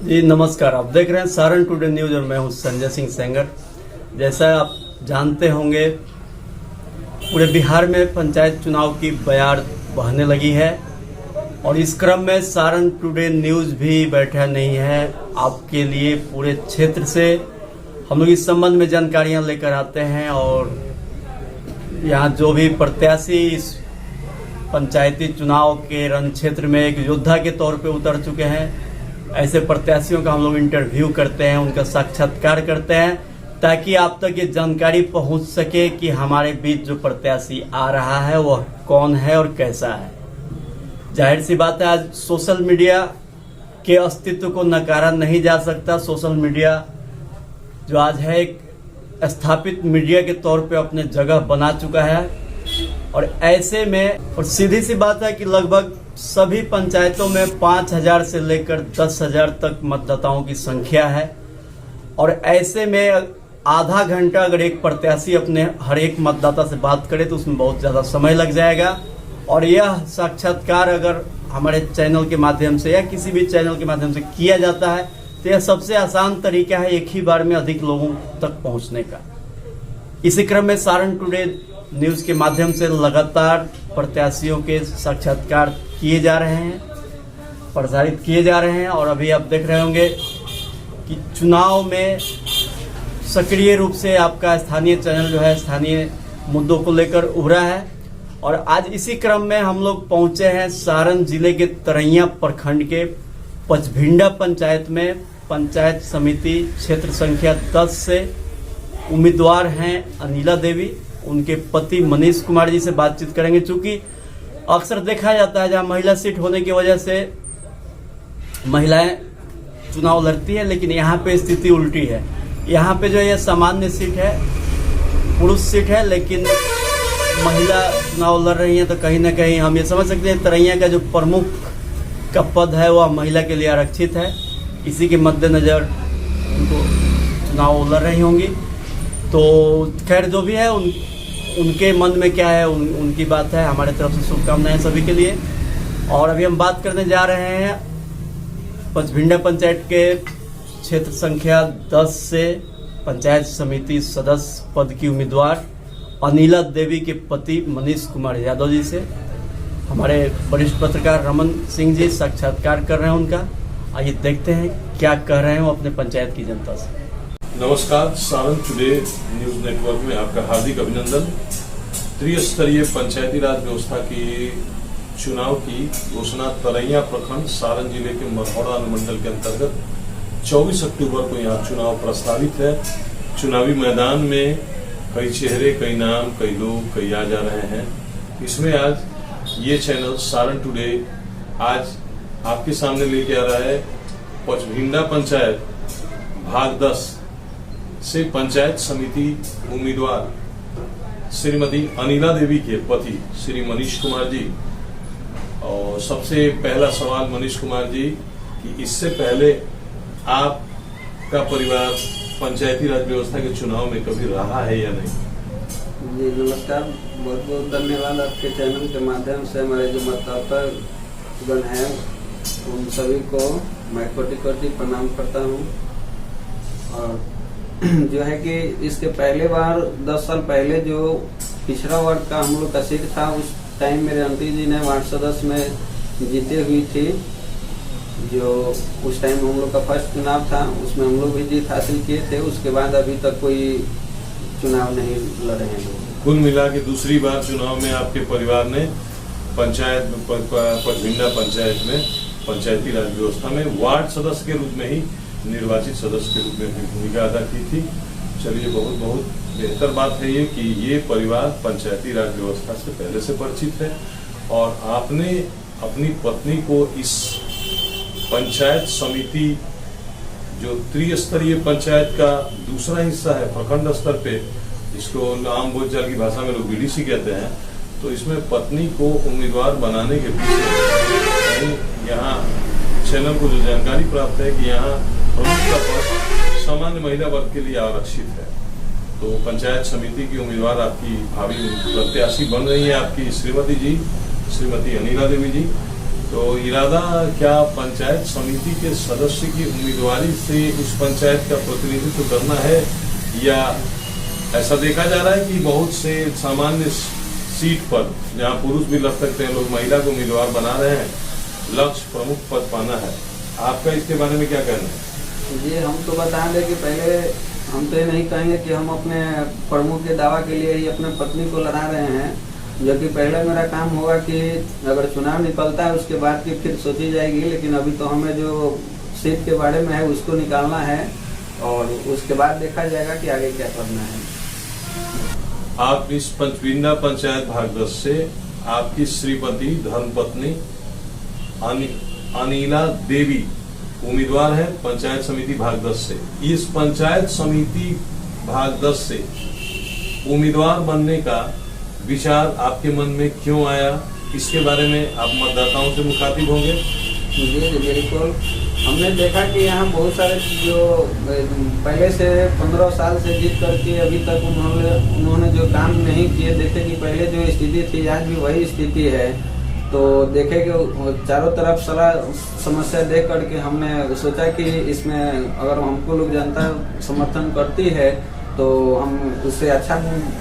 जी नमस्कार, आप देख रहे हैं सारण टुडे न्यूज और मैं हूं संजय सिंह सेंगर। जैसा आप जानते होंगे, पूरे बिहार में पंचायत चुनाव की बयार बहने लगी है और इस क्रम में सारण टुडे न्यूज भी बैठा नहीं है। आपके लिए पूरे क्षेत्र से हम लोग इस संबंध में जानकारियां लेकर आते हैं और यहाँ जो भी प्रत्याशी इस पंचायती चुनाव के रण क्षेत्र में एक योद्धा के तौर पे उतर चुके हैं, ऐसे प्रत्याशियों का हम लोग इंटरव्यू करते हैं, उनका साक्षात्कार करते हैं ताकि आप तक ये जानकारी पहुंच सके कि हमारे बीच जो प्रत्याशी आ रहा है वह कौन है और कैसा है। जाहिर सी बात है, आज सोशल मीडिया के अस्तित्व को नकारा नहीं जा सकता। सोशल मीडिया जो आज है एक स्थापित मीडिया के तौर पे अपने जगह बना चुका है और ऐसे में और सीधी सी बात है कि लगभग सभी पंचायतों में 5,000 से लेकर 10,000 तक मतदाताओं की संख्या है और ऐसे में आधा घंटा अगर एक प्रत्याशी अपने हर एक मतदाता से बात करे तो उसमें बहुत ज़्यादा समय लग जाएगा। और यह साक्षात्कार अगर हमारे चैनल के माध्यम से या किसी भी चैनल के माध्यम से किया जाता है तो यह सबसे आसान तरीका है एक ही बार में अधिक लोगों तक पहुंचने का। इसी क्रम में सारण टुडे न्यूज के माध्यम से लगातार प्रत्याशियों के साक्षात्कार किए जा रहे हैं, प्रसारित किए जा रहे हैं और अभी आप देख रहे होंगे कि चुनाव में सक्रिय रूप से आपका स्थानीय चैनल जो है स्थानीय मुद्दों को लेकर उभरा है। और आज इसी क्रम में हम लोग पहुंचे हैं सारण जिले के तरैया प्रखंड के पचभिंडा पंचायत में। पंचायत समिति क्षेत्र संख्या 10 से उम्मीदवार हैं अनिला देवी, उनके पति मनीष कुमार जी से बातचीत करेंगे। चूंकि अक्सर देखा जाता है जहां महिला सीट होने की वजह से महिलाएं चुनाव लड़ती है, लेकिन यहाँ पे स्थिति उल्टी है। यहाँ पे जो है सामान्य सीट है, पुरुष सीट है, लेकिन महिला चुनाव लड़ रही है। तो कहीं ना कहीं हम ये समझ सकते हैं तरैया का जो प्रमुख का पद है वह महिला के लिए आरक्षित है। इसी के मद्देनजर उनको चुनाव लड़ रही होंगी। तो खैर जो भी है उनके मन में क्या है उनकी बात है। हमारे तरफ से शुभकामनाएं सभी के लिए। और अभी हम बात करने जा रहे हैं पचभिंडा पंचायत के क्षेत्र संख्या 10 से पंचायत समिति सदस्य पद की उम्मीदवार अनिला देवी के पति मनीष कुमार यादव जी से। हमारे वरिष्ठ पत्रकार रमन सिंह जी साक्षात्कार कर रहे हैं उनका। आइए देखते हैं क्या कह रहे हैं वो अपने पंचायत की जनता से। नमस्कार, सारण टुडे न्यूज नेटवर्क में आपका हार्दिक अभिनंदन। त्रिस्तरीय पंचायती राज व्यवस्था की चुनाव की घोषणा तरैया प्रखंड सारण जिले के मढ़ौरा अनुमंडल के अंतर्गत 24 अक्टूबर को यहाँ चुनाव प्रस्तावित है। चुनावी मैदान में कई चेहरे, कई नाम, कई लोग, कई आ जा रहे हैं। इसमें आज ये चैनल सारण टुडे आज आपके सामने लेके आ रहा है पचभिंडा पंचायत भाग 10 से पंचायत समिति उम्मीदवार श्रीमती अनिला देवी के पति श्री मनीष कुमार जी। और सबसे पहला सवाल मनीष कुमार जी कि इससे पहले आपका परिवार पंचायती राज व्यवस्था के चुनाव में कभी रहा है या नहीं? जी नमस्कार, बहुत बहुत धन्यवाद। आपके चैनल के माध्यम से हमारे जो मतदाता गण हैं उन सभी को मैं कोटि कोटि प्रणाम करता हूं। और जो है कि इसके पहले बार 10 साल पहले जो पिछड़ा वार्ड का हम लोग का सीट था, उस टाइम मेरे आंटी जी ने वार्ड सदस्य में जीते हुई थी। जो उस टाइम हम लोग का फर्स्ट चुनाव था, उसमें हम लोग भी जीत हासिल किए थे। उसके बाद अभी तक कोई चुनाव नहीं लड़े हैं लोग। कुल मिला के दूसरी बार चुनाव में आपके परिवार ने पंचायत पचभिंडा पंचायत में पंचायती राज व्यवस्था में वार्ड सदस्य के रूप में ही निर्वाचित सदस्य के रूप में अपनी भूमिका अदा की थी। चलिए, बहुत बहुत बेहतर बात है ये कि ये परिवार पंचायती राज व्यवस्था से पहले से परिचित है और आपने अपनी पत्नी को इस पंचायत समिति जो त्रिस्तरीय पंचायत का दूसरा हिस्सा है प्रखंड स्तर पे, इसको आम बोलचाल की भाषा में लोग बीडीसी कहते हैं, तो इसमें पत्नी को उम्मीदवार बनाने के पीछे यहाँ चैनल को जो जानकारी प्राप्त है कि यहाँ प्रमुख का पद सामान्य महिला वर्ग के लिए आरक्षित है। तो पंचायत समिति की उम्मीदवार आपकी भावी प्रत्याशी बन रही है आपकी श्रीमती जी श्रीमती अनिला देवी जी। तो इरादा क्या पंचायत समिति के सदस्य की उम्मीदवारी से उस पंचायत का प्रतिनिधित्व करना है, या ऐसा देखा जा रहा है कि बहुत से सामान्य सीट पर जहां पुरुष भी लग सकते हैं, लोग महिला को उम्मीदवार बना रहे हैं, लक्ष्य प्रमुख पद पाना है। आपका इसके बारे में क्या कहना है? जी, हम तो बता दें कि पहले हम तो ये नहीं कहेंगे कि हम अपने प्रमुख के दावा के लिए ही अपने पत्नी को लड़ा रहे हैं, जो कि पहले मेरा काम होगा कि अगर चुनाव निकलता है उसके बाद की फिर सोची जाएगी। लेकिन अभी तो हमें जो सीट के बारे में है उसको निकालना है और उसके बाद देखा जाएगा कि आगे क्या करना है। आप इस पंचबिंडा पंचायत भाग 10 से आपकी श्रीमती धर्मपत्नी अनिला देवी उम्मीदवार है पंचायत समिति भाग 10 से। इस पंचायत समिति भाग 10 से उम्मीदवार बनने का विचार आपके मन में क्यों आया, इसके बारे में आप मतदाताओं से मुखातिब होंगे। जी बिल्कुल, हमने देखा कि यहाँ बहुत सारे जो पहले से 15 साल से जीत करके अभी तक उन्होंने जो काम नहीं किए, देखे कि पहले जो स्थिति थी आज भी वही स्थिति है। तो देखे कि चारों तरफ सारा समस्या देख करके हमने सोचा कि इसमें अगर हमको लोग जनता समर्थन करती है तो हम उससे अच्छा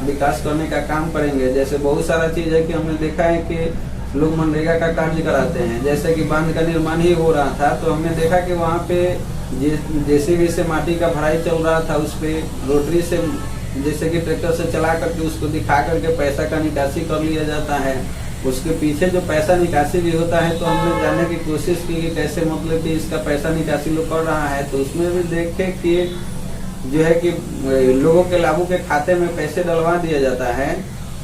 विकास करने का काम करेंगे। जैसे बहुत सारा चीज़ है कि हमने देखा है कि लोग मनरेगा का कार्य कराते हैं, जैसे कि बांध का निर्माण ही हो रहा था तो हमने देखा कि वहाँ पे जेसीबी से माटी का भराई चल रहा था, उस पे रोटरी से जैसे कि ट्रैक्टर से चला करके उसको दिखा करके पैसा का निकासी कर लिया जाता है। उसके पीछे जो पैसा निकासी भी होता है तो हमने जानने की कोशिश की कि कैसे मतलब कि इसका पैसा निकासी लोग कर रहा है। तो उसमें भी देखे कि जो है कि लोगों के लाभों के खाते में पैसे डलवा दिया जाता है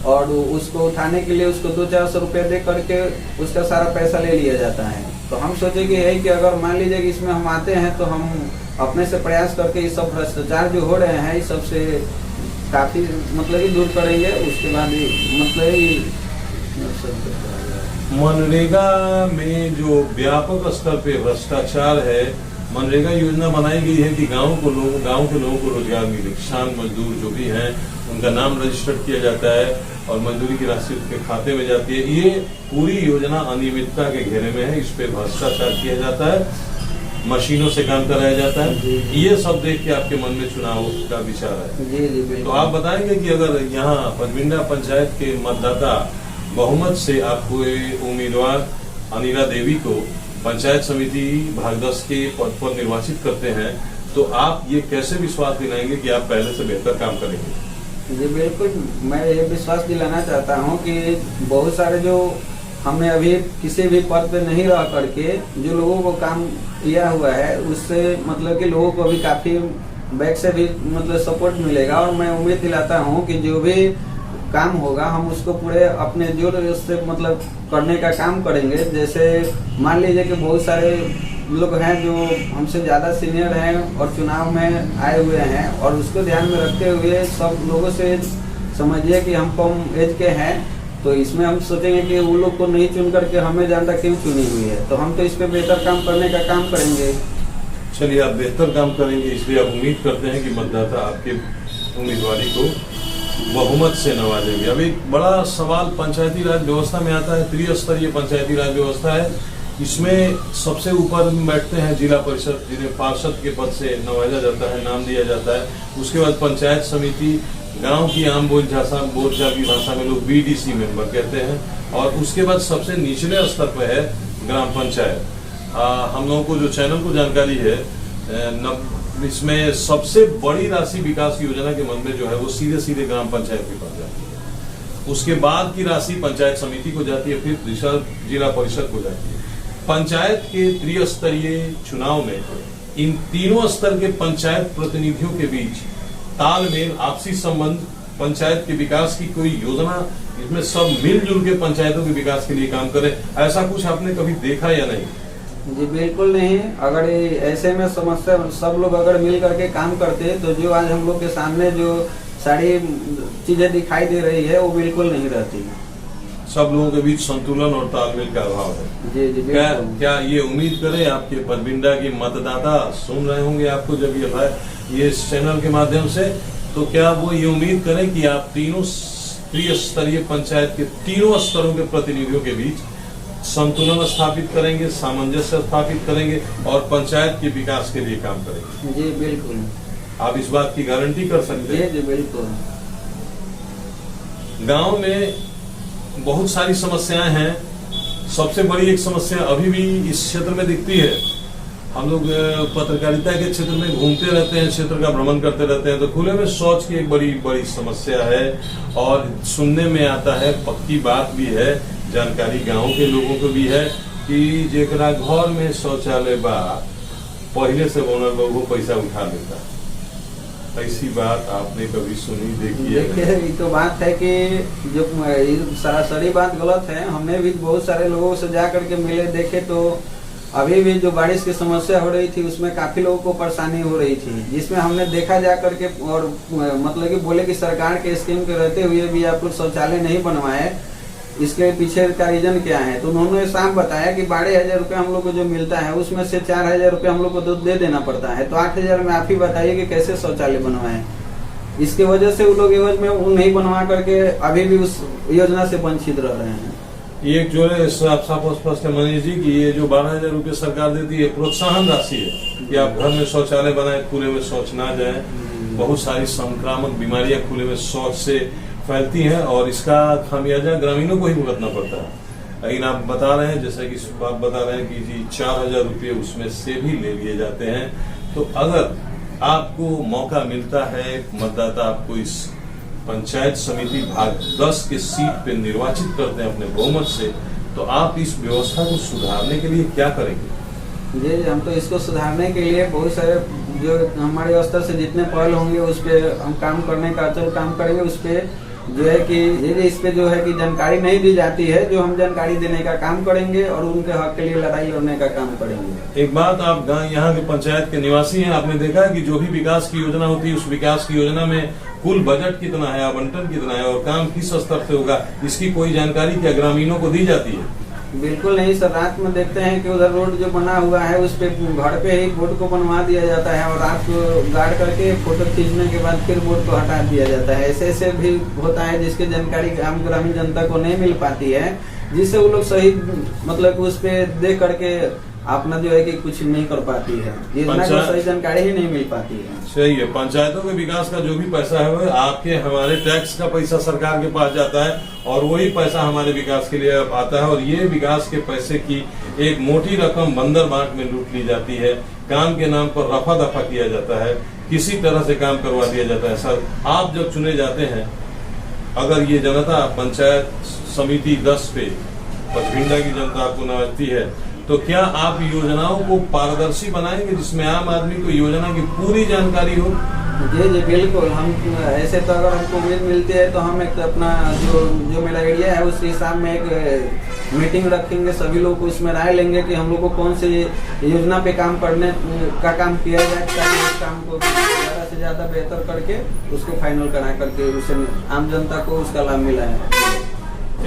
और उसको उठाने के लिए उसको 200-400 रुपये दे करके उसका सारा पैसा ले लिया जाता है। तो हम सोचे कि यही कि अगर मान लीजिए कि इसमें हम आते हैं तो हम अपने से प्रयास करके ये सब भ्रष्टाचार जो हो रहे हैं इस सबसे काफ़ी मतलब ही दूर करेंगे। उसके बाद मतलब मनरेगा में जो व्यापक स्तर पे भ्रष्टाचार है, मनरेगा योजना बनाई गई है कि गांव के लोगों को रोजगार मिले। किसान मजदूर जो भी हैं उनका नाम रजिस्टर्ड किया जाता है और मजदूरी की राशि उनके खाते में जाती है। ये पूरी योजना अनियमितता के घेरे में है, इस पे भ्रष्टाचार किया जाता है, मशीनों से काम कराया जाता है। ये सब देख के आपके मन में चुनाव का विचार है। जी, तो आप बताएंगे कि अगर यहाँ पंचबिंडा पंचायत के मतदाता बहुमत से आपको उम्मीदवार अनिला देवी को पंचायत समिति भाग 10 के पद पर निर्वाचित करते हैं तो आप ये कैसे विश्वास दिलाएंगे कि आप पहले से बेहतर काम करेंगे? जी बिल्कुल, मैं ये विश्वास दिलाना चाहता हूँ कि बहुत सारे जो हमने अभी किसी भी पद पे नहीं रह करके जो लोगों को काम किया हुआ है उससे मतलब कि लोगों को भी काफी बैक से भी मतलब सपोर्ट मिलेगा और मैं उम्मीद दिलाता हूँ कि जो भी काम होगा हम उसको पूरे अपने जोर से मतलब करने का काम करेंगे। जैसे मान लीजिए कि बहुत सारे लोग हैं जो हमसे ज़्यादा सीनियर हैं और चुनाव में आए हुए हैं और उसको ध्यान में रखते हुए सब लोगों से समझिए कि हम कम एज के हैं तो इसमें हम सोचेंगे कि वो लोग को नहीं चुन करके हमें जनता क्यों चुनी हुई है, तो हम तो इस पे बेहतर काम करने का काम करेंगे। चलिए, आप बेहतर काम करेंगे इसलिए आप उम्मीद करते हैं कि मतदाता आपके उम्मीदवारी को बहुमत से नवाजेंगे। अभी बड़ा सवाल पंचायती राज व्यवस्था में आता है। त्रिस्तरीय पंचायती राज व्यवस्था है, इसमें सबसे ऊपर बैठते हैं जिला परिषद, जिन्हें पार्षद के पद से नवाजा जाता है, नाम दिया जाता है। उसके बाद पंचायत समिति, गांव की आम बोलचाल की भाषा में लोग बीडीसी मेंबर कहते हैं, और उसके बाद सबसे निचले स्तर पर है ग्राम पंचायत। हम लोगों को जो चैनल को जानकारी है इसमें सबसे बड़ी राशि विकास योजना के मन में जो है वो सीधे सीधे ग्राम पंचायत के पास जाती है। उसके बाद की राशि पंचायत समिति को जाती है, फिर जिला परिषद को जाती है। पंचायत के त्रिस्तरीय चुनाव में इन तीनों स्तर के पंचायत प्रतिनिधियों के बीच तालमेल, आपसी संबंध, पंचायत के विकास की कोई योजना, इसमें सब मिलजुल के पंचायतों के विकास के लिए काम करें, ऐसा कुछ आपने कभी देखा या नहीं? जी बिल्कुल नहीं। अगर ऐसे में समस्या सब लोग अगर मिल करके काम करते तो जो आज हम लोग के सामने जो सारी चीजें दिखाई दे रही है वो बिल्कुल नहीं रहती। सब लोगों के बीच संतुलन और तालमेल का अभाव है। जी क्या ये उम्मीद करें आपके पंचबिंडा की मतदाता सुन रहे होंगे आपको जब ये इस चैनल के माध्यम से, तो क्या वो ये उम्मीद करें कि आप तीनों त्रिस्तरीय पंचायत के तीनों स्तरों के प्रतिनिधियों के बीच संतुलन स्थापित करेंगे, सामंजस्य स्थापित करेंगे और पंचायत के विकास के लिए काम करेंगे। जी बिल्कुल। आप इस बात की गारंटी कर सकते हैं? जी बिल्कुल। गांव में बहुत सारी समस्याएं हैं। सबसे बड़ी एक समस्या अभी भी इस क्षेत्र में दिखती है। हम लोग पत्रकारिता के क्षेत्र में घूमते रहते हैं, क्षेत्र का भ्रमण करते रहते हैं, तो खुले में शौच की एक बड़ी बड़ी समस्या है और सुनने में आता है, पक्की बात भी है, जानकारी गांव के लोगों को भी है कि जेकरा घर में शौचालय बा पहले से बनल बा वो पैसा उठा लेता। ऐसी बात आपने कभी सुनी, देखी है? देखिए, ये तो बात है कि जो सरासरी बात गलत है। हमने भी बहुत सारे लोगों से जा करके मिले, देखे तो अभी भी जो बारिश की समस्या हो रही थी उसमें काफी लोगों को परेशानी हो रही थी, जिसमें हमने देखा जा करके और मतलब कि बोले कि सरकार के स्कीम के रहते हुए भी आप लोग शौचालय नहीं बनवाए, इसके पीछे का रीजन क्या है। तो उन्होंने साफ बताया कि 12,000 रुपये हम लोग को जो मिलता है उसमें से 4,000 रुपये हम लोग को दे देना पड़ता है, तो 8,000 में आप ही बताइए कि कैसे शौचालय बनवाए। इसके वजह से वो लोग एवज में वो नहीं बनवा करके अभी भी उस योजना से वंचित रह रहे हैं। ये जो है साफ स्पष्ट है मनीष जी की ये जो 12,000 रुपये सरकार देती है प्रोत्साहन राशि है कि आप घर में शौचालय बनाए, खुले में शौच ना जाए। बहुत सारी संक्रामक बीमारियां खुले में शौच से फैलती हैं और इसका खामियाजा ग्रामीणों को ही भुगतना पड़ता है। लेकिन आप बता रहे हैं, जैसा कि आप बता रहे हैं कि जी 4,000 रुपये उसमें से भी ले लिए जाते हैं। तो अगर आपको मौका मिलता है, मतदाता आपको इस पंचायत समिति भाग 10 के सीट पे निर्वाचित करते हैं अपने बहुमत से, तो आप इस व्यवस्था को सुधारने के लिए क्या करेंगे? जी, हम तो इसको सुधारने के लिए बहुत सारे जो हमारे स्तर से जितने पहल होंगे उस पे हम काम करने का अचल काम करेंगे। उस पे जो है कि इस पे जो है कि जानकारी नहीं दी जाती है, जो हम जानकारी देने का काम करेंगे और उनके हक के लिए लड़ाई लड़ने का काम करेंगे। एक बात, आप यहाँ के पंचायत के निवासी हैं, आपने देखा है कि जो भी विकास की योजना होती है उस विकास की योजना में कुल बजट कितना है, आवंटन कितना है और काम किस स्तर से होगा, इसकी कोई जानकारी क्या ग्रामीणों को दी जाती है? बिल्कुल नहीं सर। रात में देखते हैं कि उधर रोड जो बना हुआ है उस पे घर पे ही बोर्ड को बनवा दिया जाता है और रात को गार्ड करके फोटो खींचने के बाद फिर बोर्ड को हटा दिया जाता है। ऐसे ऐसे भी होता है जिसकी जानकारी आम ग्रामीण जनता को नहीं मिल पाती है, जिससे वो लोग सही मतलब उस पे देख करके अपना जो है कि कुछ नहीं कर पाती है, योजना की सही जानकारी ही नहीं मिल पाती है। सही है। पंचायतों के विकास का जो भी पैसा है वो आपके हमारे टैक्स का पैसा सरकार के पास जाता है और वही पैसा हमारे विकास के लिए आता है और ये विकास के पैसे की एक मोटी रकम बंदर बाट में लूट ली जाती है। काम के नाम पर रफा दफा किया जाता है, किसी तरह से काम करवा दिया जाता है। सर, आप जब चुने जाते हैं, अगर ये जनता पंचायत समिति 10 पे पचभिंडा की जनता आपको नवाजती है, तो क्या आप योजनाओं को पारदर्शी बनाएंगे जिसमें आम आदमी को योजना की पूरी जानकारी हो? जी जी बिल्कुल। हम ऐसे तो अगर हमको उम्मीद मिलती है तो हम एक अपना जो मेरा एरिया है उस हिसाब में एक मीटिंग रखेंगे, सभी लोग को उसमें राय लेंगे कि हम लोग को कौन सी योजना पे काम करने का काम किया जाए, उस काम को ज़्यादा से ज़्यादा बेहतर करके उसको फाइनल करा करके उसे आम जनता को उसका लाभ मिला है।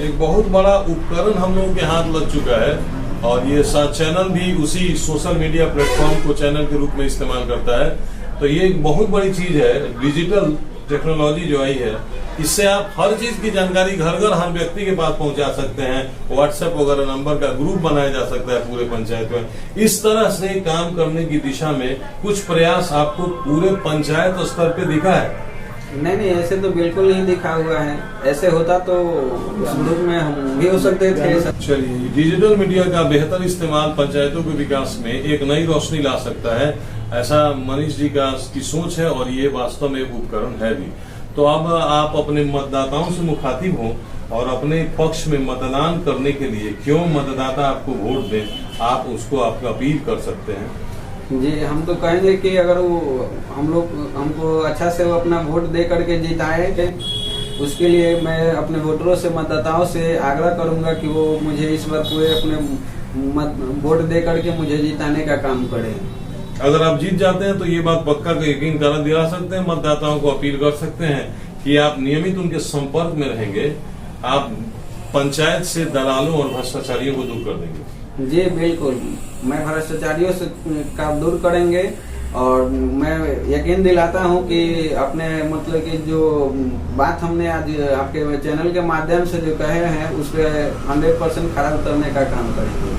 एक बहुत बड़ा उपकरण हम लोगों के हाथ लग चुका है और ये चैनल भी उसी सोशल मीडिया प्लेटफॉर्म को चैनल के रूप में इस्तेमाल करता है। तो ये एक बहुत बड़ी चीज है, डिजिटल टेक्नोलॉजी जो आई है, इससे आप हर चीज की जानकारी घर घर हर व्यक्ति के पास पहुंचा सकते हैं। व्हाट्सएप वगैरह नंबर का ग्रुप बनाया जा सकता है पूरे पंचायत में। इस तरह से काम करने की दिशा में कुछ प्रयास आपको पूरे पंचायत स्तर पे दिखा है? नहीं, ऐसे तो बिल्कुल नहीं दिखा हुआ है। ऐसे होता तो उस ग्रुप में हम भी हो सकते थे। चलिए, डिजिटल मीडिया का बेहतर इस्तेमाल पंचायतों के विकास में एक नई रोशनी ला सकता है, ऐसा मनीष जी की सोच है और ये वास्तव में एक उपकरण है भी। तो अब आप अपने मतदाताओं से मुखातिब हों और अपने पक्ष में मतदान करने के लिए क्यों मतदाता आपको वोट दें, आप उसको आपका अपील कर सकते हैं। जी, हम तो कहेंगे कि अगर वो हमको अच्छा से वो अपना वोट दे करके जिताए, उसके लिए मैं अपने वोटरों से मतदाताओं से आग्रह करूंगा कि वो मुझे इस बार पूरे अपने वोट दे करके मुझे जिताने का काम करें। अगर आप जीत जाते हैं तो ये बात पक्का यकीन करा दिला सकते हैं, मतदाताओं को अपील कर सकते हैं कि आप नियमित उनके संपर्क में रहेंगे, आप पंचायत से दलालों और भ्रष्टाचारियों को दूर कर देंगे। जी बिल्कुल, मैं भ्रष्टाचारियों से का दूर करेंगे और मैं यकीन दिलाता हूं कि अपने मतलब कि जो बात हमने आज आपके चैनल के माध्यम से जो कहे हैं उस पर 100% खरा उतरने का काम करेंगे।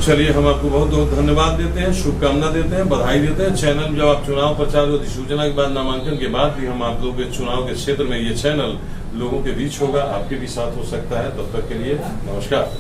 चलिए, हम आपको बहुत बहुत धन्यवाद देते हैं, शुभकामना देते हैं, बधाई देते हैं। चैनल जब आप चुनाव प्रचार अधिसूचना के बाद, नामांकन के बाद भी हम आप लोगों के चुनाव के क्षेत्र में ये चैनल लोगों के बीच होगा, आपके भी साथ हो सकता है। तब तक के लिए नमस्कार।